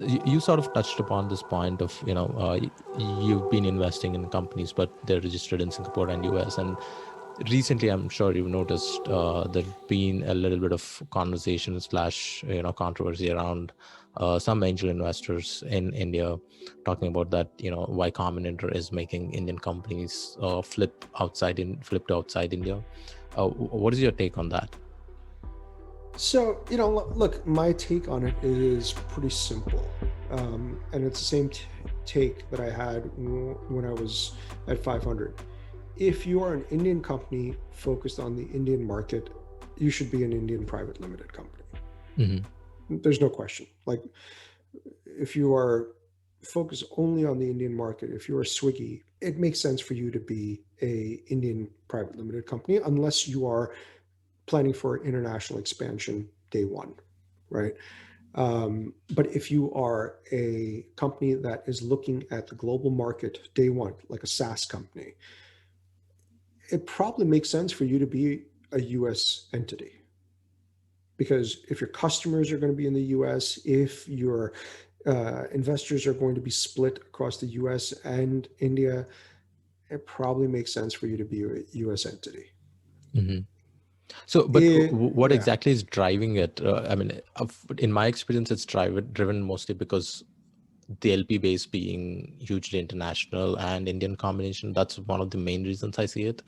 You sort of touched upon this point of, you've been investing in companies, but they're registered in Singapore and US. And recently, I'm sure you've noticed there's been a little bit of conversation slash, controversy around some angel investors in India talking about that, Y Combinator is making Indian companies flipped outside India. What is your take on that? So, look, my take on it is pretty simple. And it's the same take that I had when I was at 500. If you are an Indian company focused on the Indian market, you should be an Indian private limited company. Mm-hmm. There's no question. Like, if you are focused only on the Indian market, if you're a Swiggy, it makes sense for you to be a Indian private limited company, unless you are planning for international expansion day one, right? But if you are a company that is looking at the global market day one, like a SaaS company, it probably makes sense for you to be a US entity. Because if your customers are going to be in the US, if your investors are going to be split across the US and India, it probably makes sense for you to be a US entity. Mm-hmm. So, but what Yeah. exactly is driving it? In my experience, it's driven mostly because the LP base being hugely international and Indian combination. That's one of the main reasons I see it.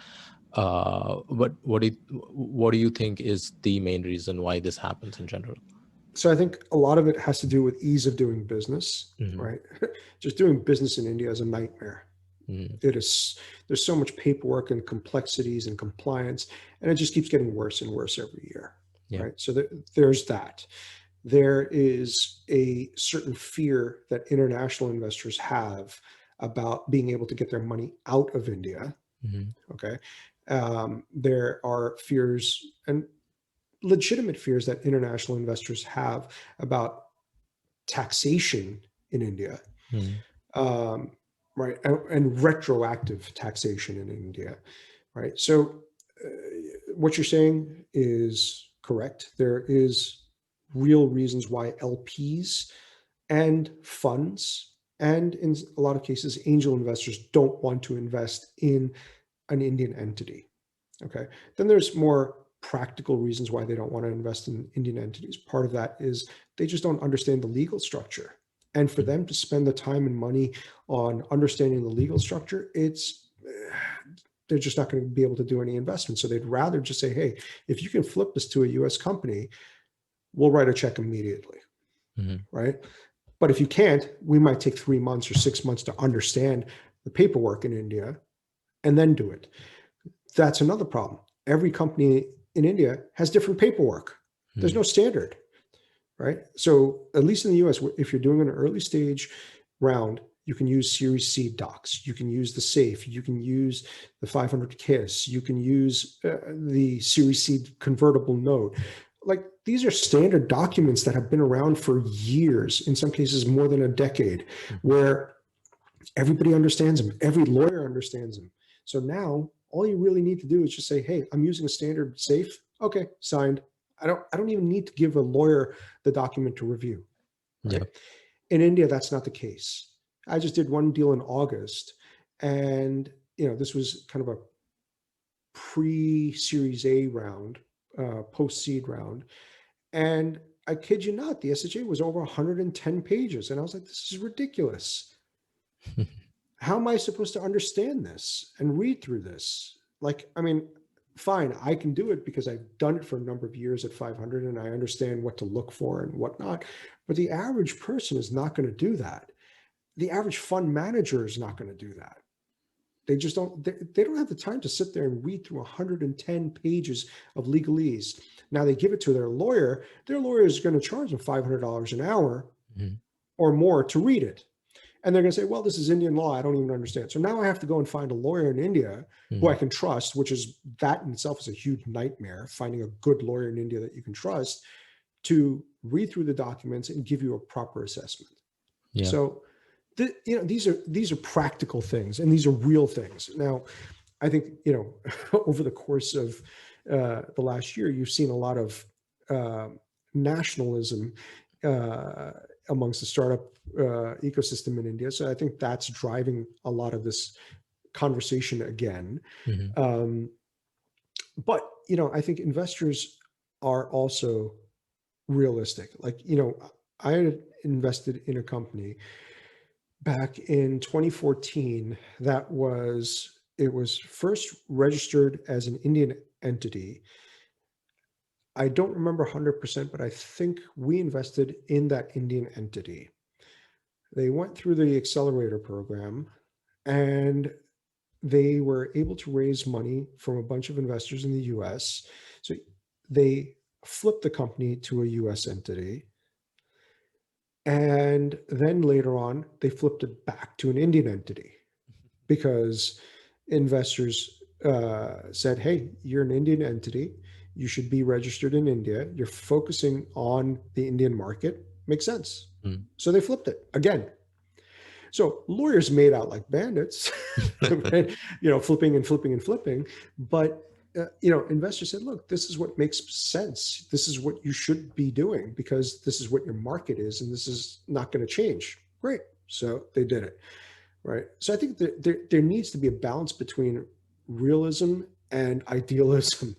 But what do you think is the main reason why this happens in general? So I think a lot of it has to do with ease of doing business, Mm-hmm. right? Just doing business in India is a nightmare. Mm-hmm. There's so much paperwork and complexities and compliance, and it just keeps getting worse and worse every year, Yeah. right? So there's that. There is a certain fear that international investors have about being able to get their money out of India. Mm-hmm. Okay. There are fears and legitimate fears that international investors have about taxation in India, um, right? And retroactive taxation in India, right? So what you're saying is correct. There is real reasons why LPs and funds, and in a lot of cases, angel investors don't want to invest in an Indian entity. Okay. Then there's more practical reasons why they don't want to invest in Indian entities. Part of that is they just don't understand the legal structure. And for them to spend the time and money on understanding the legal structure, they're just not going to be able to do any investment. So they'd rather just say, hey, if you can flip this to a US company, we'll write a check immediately. Mm-hmm. Right. But if you can't, we might take 3 months or 6 months to understand the paperwork in India and then do it. That's another problem. Every company in India has different paperwork. There's no standard, right? So at least in the US, if you're doing an early stage round, you can use Series C docs. You can use the SAFE. You can use the 500 KISS. You can use the Series C convertible note. Like, these are standard documents that have been around for years, in some cases more than a decade, where everybody understands them. Every lawyer understands them. So now all you really need to do is just say, hey, I'm using a standard SAFE. Okay, signed. I don't even need to give a lawyer the document to review. Right? Yeah. In India, that's not the case. I just did one deal in August, and this was kind of a pre-Series A round, post-seed round, and I kid you not, the SHA was over 110 pages, and I was like, this is ridiculous. How am I supposed to understand this and read through this? Like, I mean, fine, I can do it because I've done it for a number of years at 500 and I understand what to look for and whatnot. But the average person is not going to do that. The average fund manager is not going to do that. They just don't, they don't have the time to sit there and read through 110 pages of legalese. Now they give it to their lawyer is going to charge them $500 an hour or more to read it. And they're going to say, well, this is Indian law. I don't even understand. So now I have to go and find a lawyer in India who I can trust, which is, that in itself is a huge nightmare, finding a good lawyer in India that you can trust to read through the documents and give you a proper assessment. Yeah. So, these are practical things, and these are real things. Now, I think, over the course of the last year, you've seen a lot of nationalism amongst the startup ecosystem in India. So I think that's driving a lot of this conversation again. Mm-hmm. Um, but I think investors are also realistic. Like, I had invested in a company back in 2014 that was first registered as an Indian entity. I don't remember 100%, but I think we invested in that Indian entity. They went through the Accelerator program, and they were able to raise money from a bunch of investors in the US. So they flipped the company to a US entity. And then later on, they flipped it back to an Indian entity because investors said, hey, you're an Indian entity. You should be registered in India. You're focusing on the Indian market. Makes sense. Mm. So they flipped it again. So lawyers made out like bandits, flipping and flipping and flipping. But investors said, look, this is what makes sense. This is what you should be doing because this is what your market is, and this is not going to change. Great. So they did it. Right. So I think that there needs to be a balance between realism and idealism.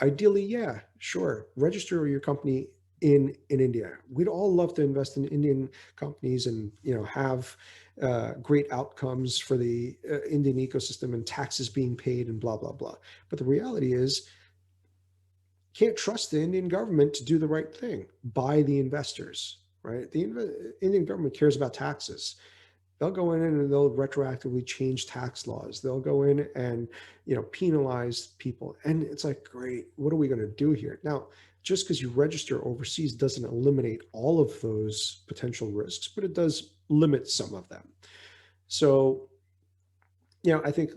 Ideally, yeah, sure, register your company in India. We'd all love to invest in Indian companies and have great outcomes for the Indian ecosystem and taxes being paid and blah blah blah. But the reality is, can't trust the Indian government to do the right thing by the investors. Right. The Indian government cares about taxes. They'll go in and they'll retroactively change tax laws. They'll go in and penalize people. And it's like, great, what are we going to do here? Now, just because you register overseas doesn't eliminate all of those potential risks, but it does limit some of them. So, I think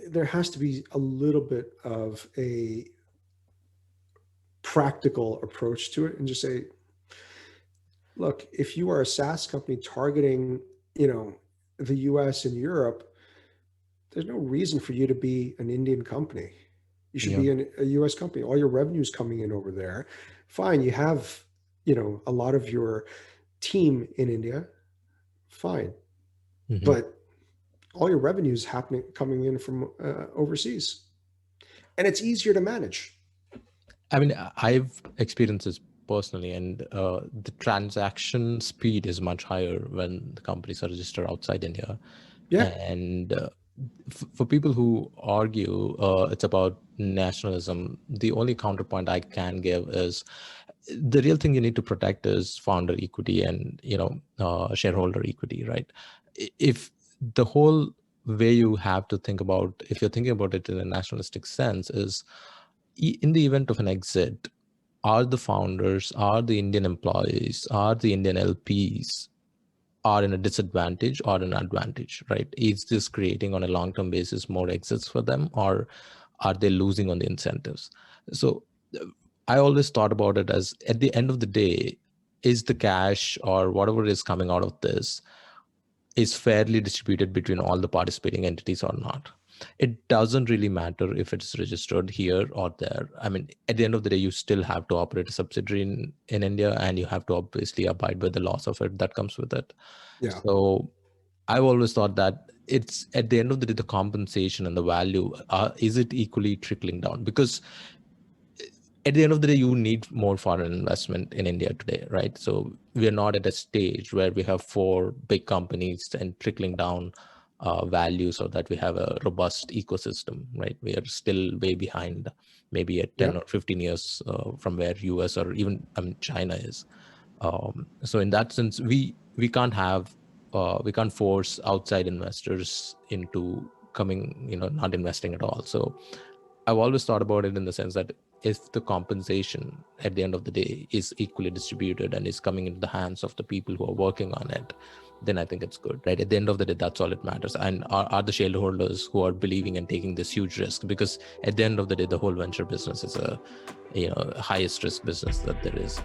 there has to be a little bit of a practical approach to it and just say, look, if you are a SaaS company targeting, the US and Europe, there's no reason for you to be an Indian company. You should Yeah. be a US company. All your revenue's coming in over there. Fine, you have, a lot of your team in India. Fine. Mm-hmm. But all your revenues coming in from overseas. And it's easier to manage. I mean, I've experienced this personally, and the transaction speed is much higher when the companies are registered outside India. Yeah. And for people who argue it's about nationalism, the only counterpoint I can give is the real thing you need to protect is founder equity and shareholder equity, right? If the whole way you have to think about, if you're thinking about it in a nationalistic sense, is in the event of an exit, are the founders, are the Indian employees, are the Indian LPs are in a disadvantage or an advantage, right? Is this creating on a long-term basis more exits for them, or are they losing on the incentives? So I always thought about it as, at the end of the day, is the cash or whatever is coming out of this is fairly distributed between all the participating entities or not? It doesn't really matter if it's registered here or there. I mean, at the end of the day, you still have to operate a subsidiary in India, and you have to obviously abide by the laws of it that comes with it. Yeah. So I've always thought that it's, at the end of the day, the compensation and the value, is it equally trickling down? Because at the end of the day, you need more foreign investment in India today, right? So we're not at a stage where we have 4 big companies and trickling down value so that we have a robust ecosystem, right? We are still way behind, maybe at 10 Yeah. or 15 years from where US or even China is. So in that sense, we can't have we can't force outside investors into coming, not investing at all. So I've always thought about it in the sense that if the compensation at the end of the day is equally distributed and is coming into the hands of the people who are working on it, then I think it's good, right? At the end of the day, that's all it matters. And are the shareholders who are believing and taking this huge risk? Because at the end of the day, the whole venture business is a highest risk business that there is.